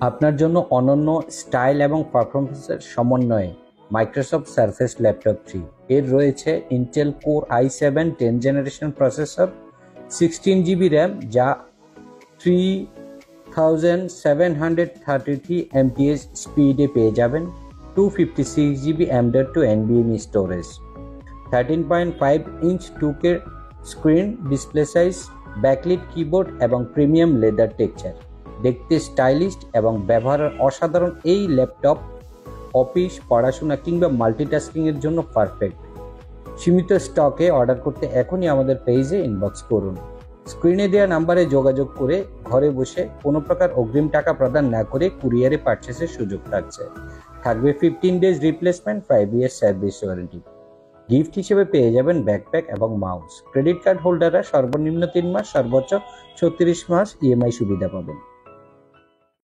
আপনার জন্য অনন্য স্টাইল এবং পারফরমেন্সের সমন্বয়ে মাইক্রোসফট সারফেস ল্যাপটপ 3 এর রয়েছে Intel core i7 10 generation processor, 16 GB RAM যা 3733 mps স্পিডে পেয়ে যাবেন, 256 GB M.2 NVMe storage, 13.5 inch 2K screen display size, backlit keyboard এবং প্রিমিয়াম লেদার টেক্সচার। দেখতে স্টাইলিশ এবং ব্যবহারের অসাধারণ এই ল্যাপটপ অফিস, পড়াশোনা কিংবা মাল্টিটাস্কিংয়ের জন্য পারফেক্ট। সীমিত স্টকে অর্ডার করতে এখনই আমাদের পেজে ইনবক্স করুন। স্ক্রিনে দেওয়া নাম্বারে যোগাযোগ করে ঘরে বসে কোনো প্রকার অগ্রিম টাকা প্রদান না করে কুরিয়ারে পারচেসের সুযোগ থাকবে 15 days replacement, 5 year service warranty. Gift হিসেবে পেয়ে যাবেন ব্যাকপ্যাক এবং মাউস। ক্রেডিট কার্ড হোল্ডাররা সর্বনিম্ন 3 মাস, সর্বোচ্চ 36 মাস ইএমআই সুবিধা পাবেন।